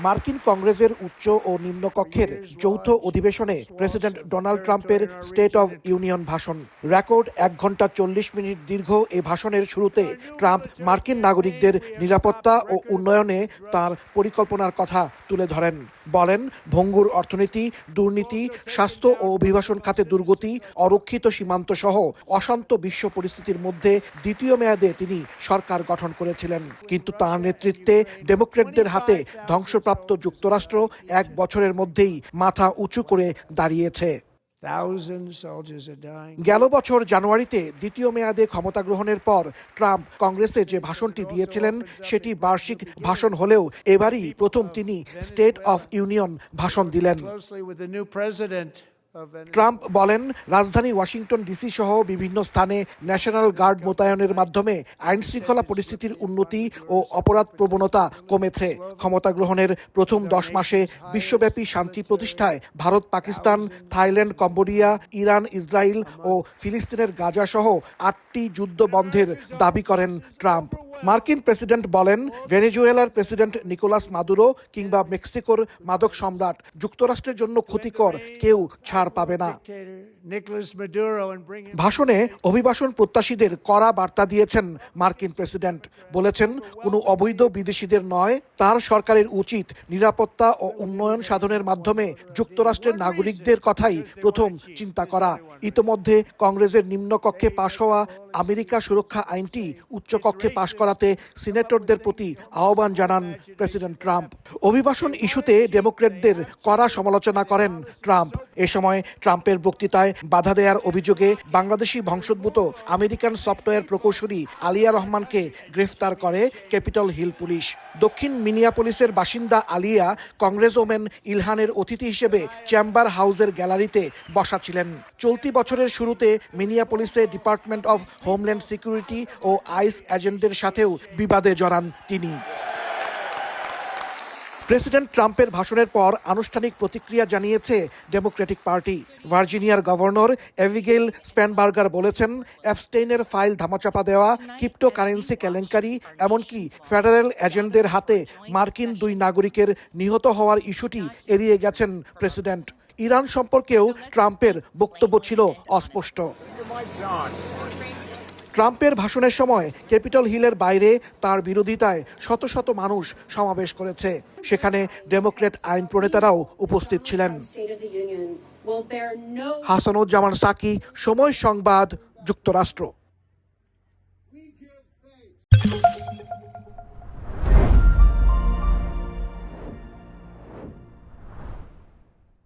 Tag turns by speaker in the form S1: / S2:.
S1: মার্কিন কংগ্রেসের উচ্চ ও নিম্নকক্ষের যৌথ অধিবেশনে প্রেসিডেন্ট ডোনাল্ড ট্রাম্পের স্টেট অব ইউনিয়ন ভাষণ। রেকর্ড 1 ঘন্টা 40 মিনিট দীর্ঘ এই ভাষণের শুরুতে ট্রাম্প মার্কিন নাগরিকদের নিরাপত্তা ও উন্নয়নে তার পরিকল্পনার কথা তুলে ধরেন। বলেন, ভঙ্গুর অর্থনীতি, দুর্নীতি, স্বাস্থ্য ও অভিবাসন খাতে দুর্গতি, অরক্ষিত সীমান্ত সহ অশান্ত বিশ্ব পরিস্থিতির মধ্যে দ্বিতীয় মেয়াদে তিনি সরকার গঠন করেছিলেন। কিন্তু তার নেতৃত্বে ডেমোক্র্যাটদের হাতে ধ্বংসপ্রাপ্ত যুক্তরাষ্ট্র 1 বছরের মধ্যেই মাথা উঁচু করে দাঁড়িয়েছে। গেল বছর জানুয়ারিতে দ্বিতীয় মেয়াদে ক্ষমতা গ্রহণের পর ট্রাম্প কংগ্রেসে যে ভাষণটি দিয়েছিলেন সেটি বার্ষিক ভাষণ হলেও এবারই প্রথম তিনি স্টেট অফ ইউনিয়ন ভাষণ দিলেন। ট্রাম্প বলেন, রাজধানী ওয়াশিংটন ডিসি সহ বিভিন্ন স্থানে ন্যাশনাল গার্ড মোতায়েনের মাধ্যমে আইন শৃঙ্খলা পরিস্থিতির উন্নতি ও অপরাধ প্রবণতা কমেছে। ক্ষমতা গ্রহণের প্রথম 10 মাসে বিশ্বব্যাপী শান্তি প্রতিষ্ঠায় Bharat, Pakistan, Thailand, Cambodia, Iran, Israel ও ফিলিস্তিনের গাজা সহ 8টি যুদ্ধ বন্ধের দাবি করেন ট্রাম্প। মার্কিন প্রেসিডেন্ট বলেন, ভেনেজুয়েলার প্রেসিডেন্ট নিকোলাস মাদুরো কিংবা মেক্সিকোর মাদক সম্রাট যুক্তরাষ্ট্রের জন্য ক্ষতিকর কেউ ছাড় পাবে না। ভাষণে অভিবাসন প্রত্যাশীদের কড়া বার্তা দিয়েছেন মার্কিন প্রেসিডেন্ট। বলেছেন, কোনো অবৈধ বিদেশিদের নয়, তার সরকারের উচিত নিরাপত্তা ও উন্নয়ন সাধনের মাধ্যমে যুক্তরাষ্ট্রের নাগরিকদের কথাই প্রথম চিন্তা করা। ইতোমধ্যে কংগ্রেসের নিম্নকক্ষে পাশ হওয়া আমেরিকা সুরক্ষা আইনটি উচ্চকক্ষে পাশ করাতে সিনেটরদের প্রতি আহ্বান জানান প্রেসিডেন্ট ট্রাম্প। অভিবাসন ইস্যুতে ডেমোক্র্যাটদের কড়া সমালোচনা করেন ট্রাম্প। এ সময় ট্রাম্পের বক্তৃতায় বাধা দেওয়ার অভিযোগে বাংলাদেশি বংশোদ্ভূত আমেরিকান সফটওয়্যার প্রকৌশলী আলিয়া রহমানকে গ্রেফতার করে ক্যাপিটল হিল পুলিশ। দক্ষিণ মিনিয়াপলিসের বাসিন্দা আলিয়া কংগ্রেস ওমেন ইলহানের অতিথি হিসেবে চেম্বার হাউসের গ্যালারিতে বসা ছিলেন। চলতি বছরের শুরুতে মিনিয়াপলিসে ডিপার্টমেন্ট অফ হোমল্যান্ড সিকিউরিটি ও আইস এজেন্টদের সাথেও বিবাদে জড়ান তিনি। প্রেসিডেন্ট ট্রাম্পের ভাষণের পর আনুষ্ঠানিক প্রতিক্রিয়া জানিয়েছে ডেমোক্রেটিক পার্টি। ভার্জিনিয়ার গভর্নর এভিগেইল স্প্যানবার্গার বলেছেন, অ্যাপস্টেইনের ফাইল ধামাচাপা দেওয়া, ক্রিপ্টোকারেন্সি কেলেঙ্কারি, এমনকি ফেডারেল এজেন্টদের হাতে মার্কিন 2 নাগরিকের নিহত হওয়ার ইস্যুটি এড়িয়ে গেছেন প্রেসিডেন্ট। ইরান সম্পর্কেও ট্রাম্পের বক্তব্য ছিল অস্পষ্ট। ট্রাম্পের ভাষণের সময় ক্যাপিটল হিলের বাইরে তার বিরোধিতায় শত শত মানুষ সমাবেশ করেছে। সেখানে ডেমোক্র্যাট আইন প্রণেতারাও উপস্থিত ছিলেন। হাসানুজ্জামান সাকি, সময় সংবাদ, যুক্তরাষ্ট্র।